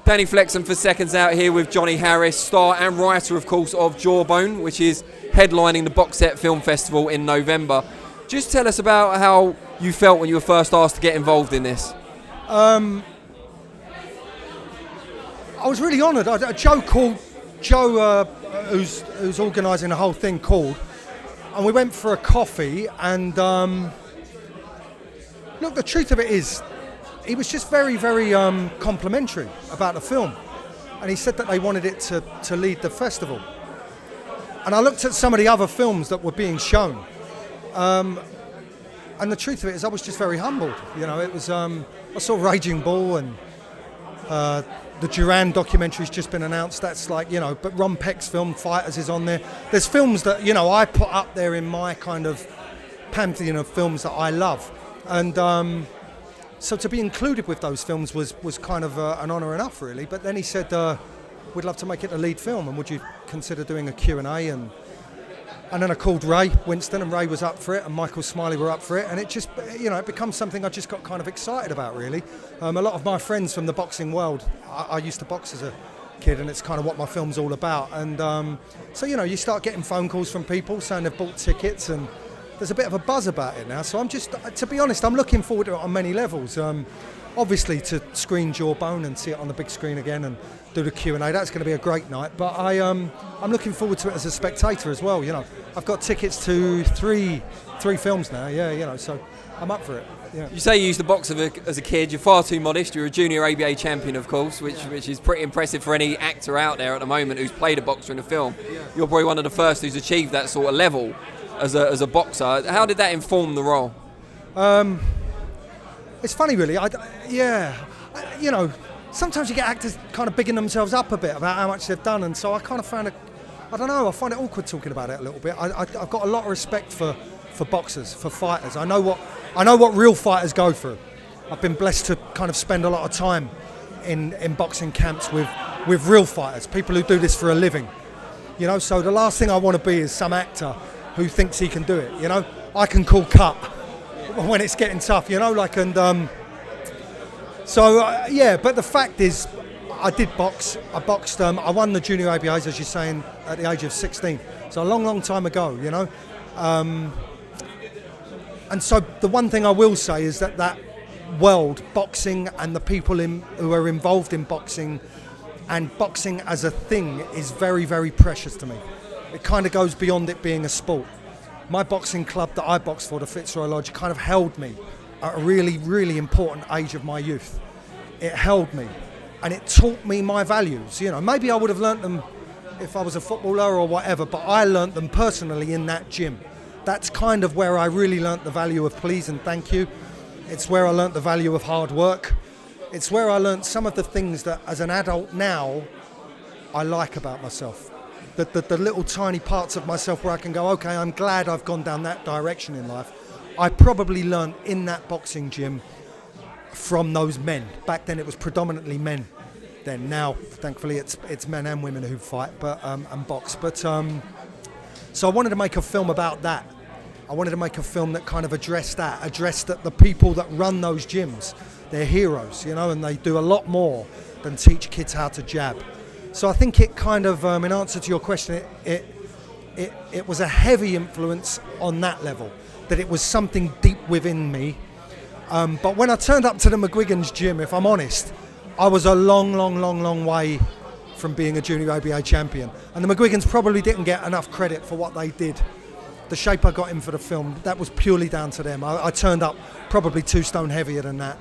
Danny Flexen for Seconds Out here with Johnny Harris, star and writer, of course, of Jawbone, which is headlining the Box Set Film Festival in November. Just tell us about how you felt when you were first asked to get involved in this. I was really honoured. Joe, who's organising the whole thing, called, and we went for a coffee. And look, the truth of it is, he was just very, very complimentary about the film, and he said that they wanted it to lead the festival. And I looked at some of the other films that were being shown, and the truth of it is, I was just very humbled. You know, it was I saw Raging Bull, and the Duran documentary's just been announced. That's like, you know, but Ron Peck's film Fighters is on there. There's films that, you know, I put up there in my kind of pantheon of films that I love, and so to be included with those films was kind of an honour enough, really. But then he said, we'd love to make it a lead film, and would you consider doing a Q&A? And then I called Ray Winston, and Ray was up for it, and Michael Smiley were up for it, and it just, you know, it becomes something I just got kind of excited about, really. A lot of my friends from the boxing world, I used to box as a kid, and it's kind of what my film's all about. And so, you know, you start getting phone calls from people saying they've bought tickets, and there's a bit of a buzz about it now. So I'm just, to be honest, I'm looking forward to it on many levels. Obviously, to screen Jawbone and see it on the big screen again and do the Q&A, that's going to be a great night. But I'm looking forward to it as a spectator as well. You know, I've got tickets to three films now. Yeah, you know, so I'm up for it. Yeah. You say you used to box as a kid. You're far too modest. You're a junior ABA champion, of course, which is pretty impressive for any actor out there at the moment who's played a boxer in a film. Yeah. You're probably one of the first who's achieved that sort of level as a boxer. How did that inform the role? It's funny, really. You know, sometimes you get actors kind of bigging themselves up a bit about how much they've done, and so I kind of found I find it awkward talking about it a little bit. I've got a lot of respect for boxers, for fighters. I know what real fighters go through. I've been blessed to kind of spend a lot of time in boxing camps with real fighters, people who do this for a living. You know, so the last thing I want to be is some actor who thinks he can do it. You know, I can call cut when it's getting tough. You know, like, and yeah. But the fact is, I did box. I boxed. I won the junior ABAs, as you're saying, at the age of 16. So a long, long time ago. You know, and so the one thing I will say is that world, boxing, and the people who are involved in boxing, and boxing as a thing, is very, very precious to me. It kind of goes beyond it being a sport. My boxing club that I boxed for, the Fitzroy Lodge, kind of held me at a really, really important age of my youth. It held me, and it taught me my values. You know, maybe I would have learnt them if I was a footballer or whatever, but I learnt them personally in that gym. That's kind of where I really learnt the value of please and thank you. It's where I learnt the value of hard work. It's where I learnt some of the things that, as an adult now, I like about myself. The little tiny parts of myself where I can go, okay, I'm glad I've gone down that direction in life. I probably learned in that boxing gym from those men. Back then it was predominantly men. Then now, thankfully, it's men and women who fight, but and box. But so I wanted to make a film about that. I wanted to make a film that kind of addressed that the people that run those gyms, they're heroes, you know, and they do a lot more than teach kids how to jab. So I think it kind of, in answer to your question, it was a heavy influence on that level, that it was something deep within me. But when I turned up to the McGuigan's gym, if I'm honest, I was a long, long, long, long way from being a junior ABA champion. And the McGuigans probably didn't get enough credit for what they did. The shape I got in for the film, that was purely down to them. I turned up probably 2 stone heavier than that,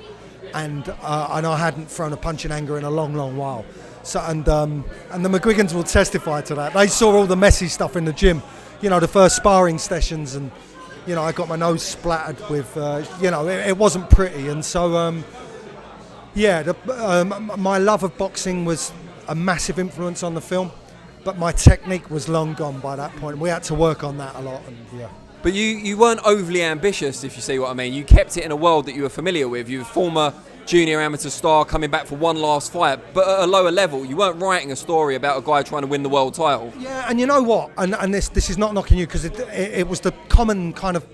and I hadn't thrown a punch in anger in a long, long while. So and the McGuigans will testify to that. They saw all the messy stuff in the gym, you know, the first sparring sessions, and you know, I got my nose splattered with, you know, it wasn't pretty. And so, yeah, my love of boxing was a massive influence on the film, but my technique was long gone by that point. We had to work on that a lot, and yeah. But you weren't overly ambitious, if you see what I mean. You kept it in a world that you were familiar with. You were a former junior amateur star coming back for one last fight, but at a lower level. You weren't writing a story about a guy trying to win the world title. Yeah, and you know what? And this is not knocking you, because it was the common kind of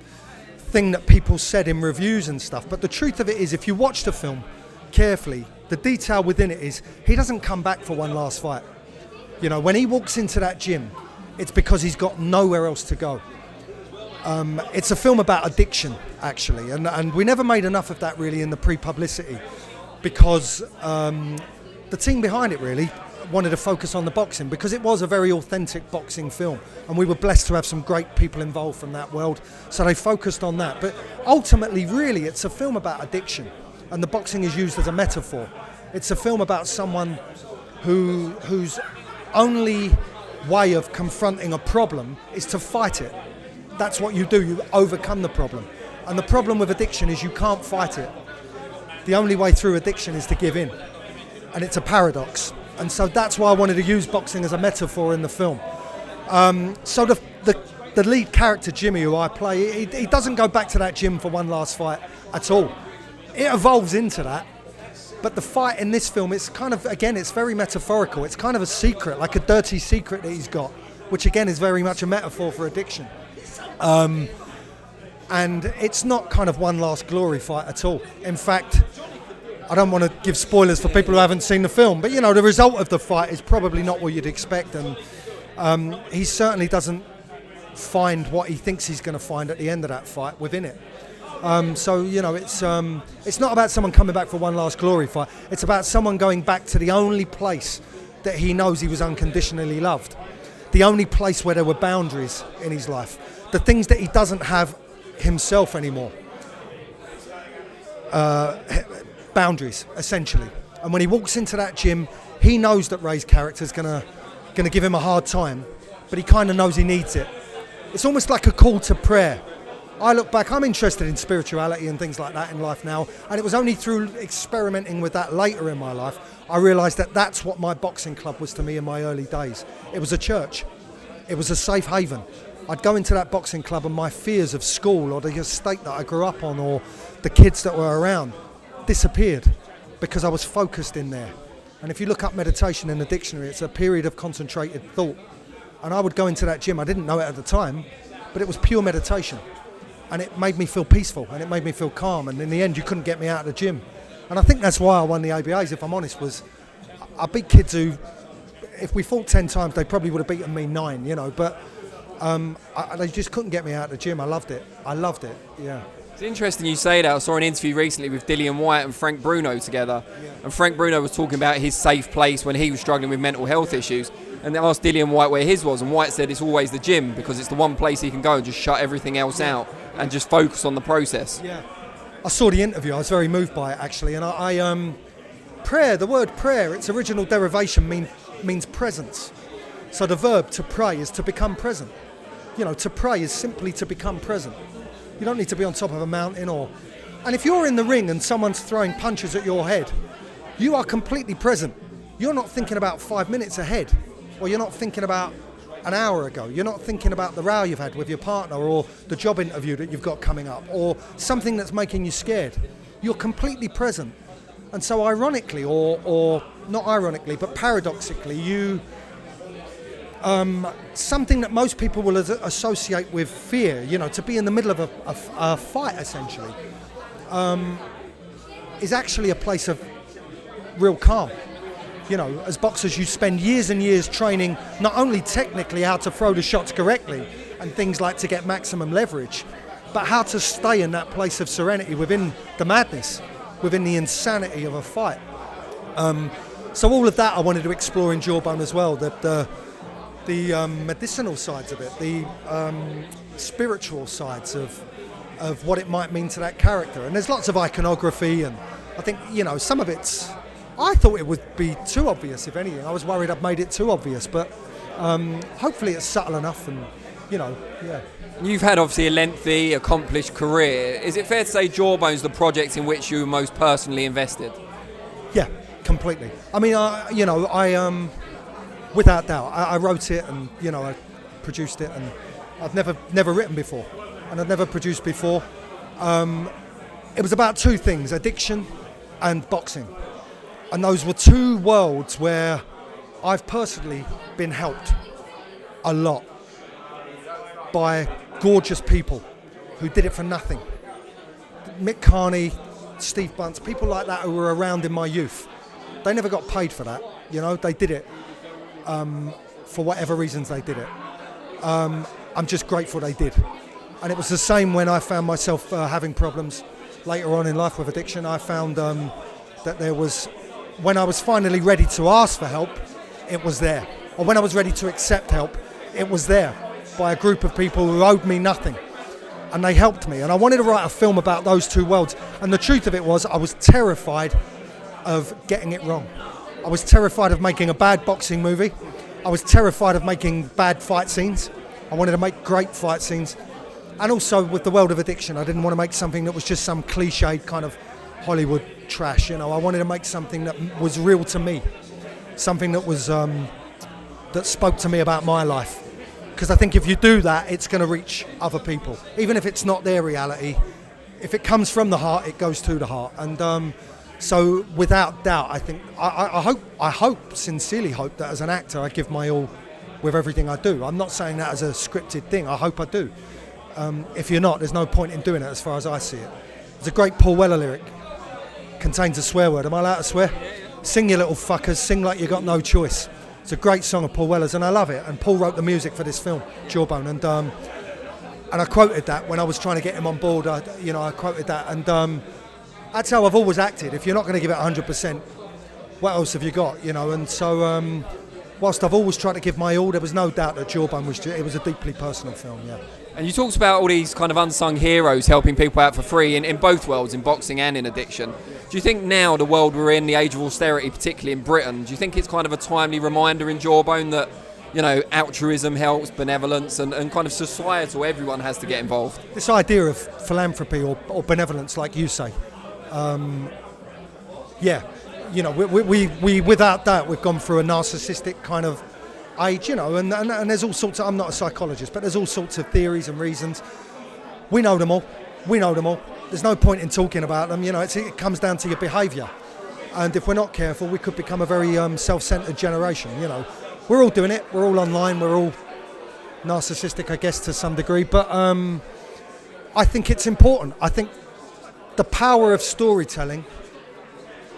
thing that people said in reviews and stuff. But the truth of it is, if you watch the film carefully, the detail within it is he doesn't come back for one last fight. You know, when he walks into that gym, it's because he's got nowhere else to go. It's a film about addiction, actually, and we never made enough of that really in the pre-publicity, because the team behind it really wanted to focus on the boxing, because it was a very authentic boxing film, and we were blessed to have some great people involved from that world, so they focused on that. But ultimately, really, it's a film about addiction, and the boxing is used as a metaphor. It's a film about someone whose only way of confronting a problem is to fight it. That's what you do, you overcome the problem. And the problem with addiction is you can't fight it. The only way through addiction is to give in. And it's a paradox. And so that's why I wanted to use boxing as a metaphor in the film. So the lead character, Jimmy, who I play, he doesn't go back to that gym for one last fight at all. It evolves into that. But the fight in this film, it's kind of, again, it's very metaphorical. It's kind of a secret, like a dirty secret that he's got, which again is very much a metaphor for addiction. And it's not kind of one last glory fight at all. In fact, I don't want to give spoilers for people who haven't seen the film, but you know, the result of the fight is probably not what you'd expect, and he certainly doesn't find what he thinks he's going to find at the end of that fight within it. So you know, it's not about someone coming back for one last glory fight. It's about someone going back to the only place that he knows he was unconditionally loved, the only place where there were boundaries in his life, the things that he doesn't have himself anymore. Boundaries, essentially. And when he walks into that gym, he knows that Ray's character is gonna give him a hard time, but he kind of knows he needs it. It's almost like a call to prayer. I look back, I'm interested in spirituality and things like that in life now, and it was only through experimenting with that later in my life I realised that that's what my boxing club was to me in my early days. It was a church. It was a safe haven. I'd go into that boxing club and my fears of school or the estate that I grew up on or the kids that were around disappeared because I was focused in there. And if you look up meditation in the dictionary, it's a period of concentrated thought. And I would go into that gym, I didn't know it at the time, but it was pure meditation. And it made me feel peaceful and it made me feel calm. And in the end, you couldn't get me out of the gym. And I think that's why I won the ABAs, if I'm honest, was I beat kids who, if we fought 10 times, they probably would have beaten me 9, you know, but they just couldn't get me out of the gym. I loved it, yeah. It's interesting you say that. I saw an interview recently with Dillian Whyte and Frank Bruno together. Yeah. And Frank Bruno was talking about his safe place when he was struggling with mental health issues. And they asked Dillian Whyte where his was, and Whyte said it's always the gym because it's the one place he can go and just shut everything else out and just focus on the process. Yeah. I saw the interview. I was very moved by it, actually. And prayer, the word prayer, its original derivation means presence. So the verb to pray is to become present. You know, to pray is simply to become present. You don't need to be on top of a mountain and if you're in the ring and someone's throwing punches at your head, you are completely present. You're not thinking about 5 minutes ahead, or you're not thinking about an hour ago. You're not thinking about the row you've had with your partner or the job interview that you've got coming up or something that's making you scared. You're completely present. And so ironically, or not ironically, but paradoxically, you something that most people will associate with fear, you know, to be in the middle of a fight essentially, is actually a place of real calm. You know, as boxers you spend years and years training not only technically how to throw the shots correctly and things like to get maximum leverage, but how to stay in that place of serenity within the madness, within the insanity of a fight. So all of that I wanted to explore in Jawbone as well, the medicinal sides of it, the spiritual sides of what it might mean to that character. And there's lots of iconography, and I think, you know, some of it's, I thought it would be too obvious, if anything. I was worried I'd made it too obvious, but hopefully it's subtle enough and, you know, yeah. You've had obviously a lengthy, accomplished career. Is it fair to say Jawbone's the project in which you were most personally invested? Yeah, completely. I mean, I without doubt, I wrote it and, you know, I produced it, and I've never written before and I've never produced before. It was about two things, addiction and boxing. And those were two worlds where I've personally been helped a lot by gorgeous people who did it for nothing. Mick Carney, Steve Bunce, people like that who were around in my youth They never got paid for that. You know, they did it for whatever reasons they did it. I'm just grateful they did. And it was the same when I found myself having problems later on in life with addiction. I found that there was, when I was finally ready to ask for help, it was there. Or when I was ready to accept help, it was there by a group of people who owed me nothing. And they helped me. And I wanted to write a film about those two worlds. And the truth of it was, I was terrified of getting it wrong. I was terrified of making a bad boxing movie. I was terrified of making bad fight scenes. I wanted to make great fight scenes. And also with the world of addiction, I didn't want to make something that was just some cliched kind of Hollywood trash. You know, I wanted to make something that was real to me, something that was that spoke to me about my life. Because I think if you do that, it's going to reach other people, even if it's not their reality. If it comes from the heart, it goes to the heart. And so, without doubt, I think I hope, sincerely hope that as an actor, I give my all with everything I do. I'm not saying that as a scripted thing. I hope I do. If you're not, there's no point in doing it, as far as I see it. There's a great Paul Weller lyric. Contains a swear word. Am I allowed to swear? Sing, you little fuckers. Sing like you got no choice. It's a great song of Paul Weller's, and I love it. And Paul wrote the music for this film, Jawbone, and I quoted that when I was trying to get him on board. I quoted that, and that's how I've always acted. If you're not going to give it 100%, what else have you got? You know, and so whilst I've always tried to give my all, there was no doubt that Jawbone was a deeply personal film. Yeah. And you talked about all these kind of unsung heroes helping people out for free in both worlds, in boxing and in addiction. Do you think now, the world we're in, the age of austerity, particularly in Britain, do you think it's kind of a timely reminder in Jawbone that, you know, altruism helps, benevolence, and kind of societal, everyone has to get involved? This idea of philanthropy or benevolence, like you say, yeah, you know, we without that, we've gone through a narcissistic kind of age, you know, and there's all sorts of, I'm not a psychologist, but there's all sorts of theories and reasons. We know them all. There's no point in talking about them, you know, it comes down to your behaviour. And if we're not careful, we could become a very self-centred generation, you know. We're all doing it, we're all online, we're all narcissistic, I guess, to some degree, but I think it's important. I think the power of storytelling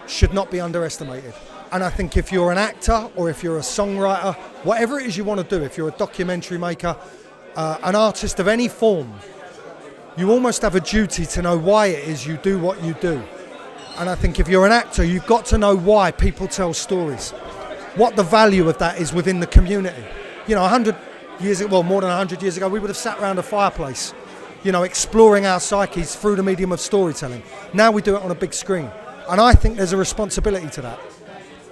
should not be underestimated. And I think if you're an actor or if you're a songwriter, whatever it is you want to do, if you're a documentary maker, an artist of any form, you almost have a duty to know why it is you do what you do. And I think if you're an actor, you've got to know why people tell stories, what the value of that is within the community. You know, 100 years ago, well, more than 100 years ago, we would have sat around a fireplace, you know, exploring our psyches through the medium of storytelling. Now we do it on a big screen. And I think there's a responsibility to that.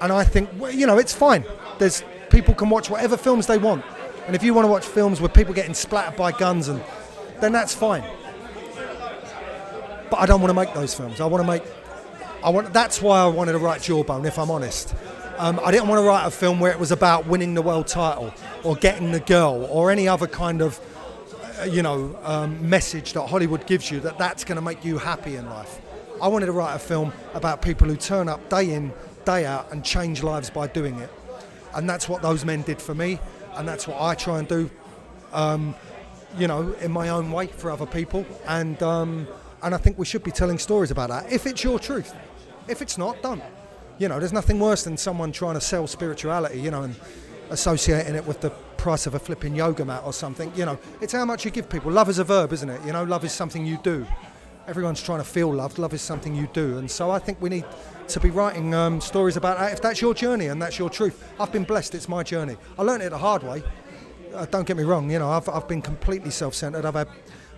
And I think, well, you know, it's fine. There's people can watch whatever films they want. And if you want to watch films with people getting splattered by guns, then that's fine. But I don't want to make those films. That's why I wanted to write Jawbone, if I'm honest. I didn't want to write a film where it was about winning the world title or getting the girl or any other kind of, message that Hollywood gives you that's going to make you happy in life. I wanted to write a film about people who turn up day in, day out and change lives by doing it. And that's what those men did for me, and that's what I try and do, in my own way for other people. And I think we should be telling stories about that, if it's your truth. If it's not, don't. You know, there's nothing worse than someone trying to sell spirituality, you know, and associating it with the price of a flipping yoga mat or something. You know, it's how much you give people. Love is a verb, isn't it? You know, love is something you do. Everyone's trying to feel loved. Love is something you do. And so I think we need to be writing stories about that. If that's your journey and that's your truth, I've been blessed. It's my journey. I learned it the hard way. Don't get me wrong. You know, I've been completely self-centered. I've had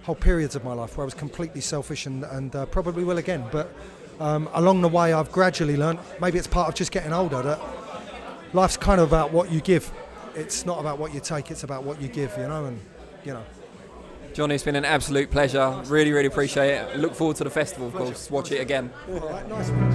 whole periods of my life where I was completely selfish and probably will again. But along the way, I've gradually learned, maybe it's part of just getting older, that life's kind of about what you give. It's not about what you take, it's about what you give, you know, and, you know. Johnny, it's been an absolute pleasure. Really, really appreciate it. Look forward to the festival, of course. Watch it again. All right, nice one.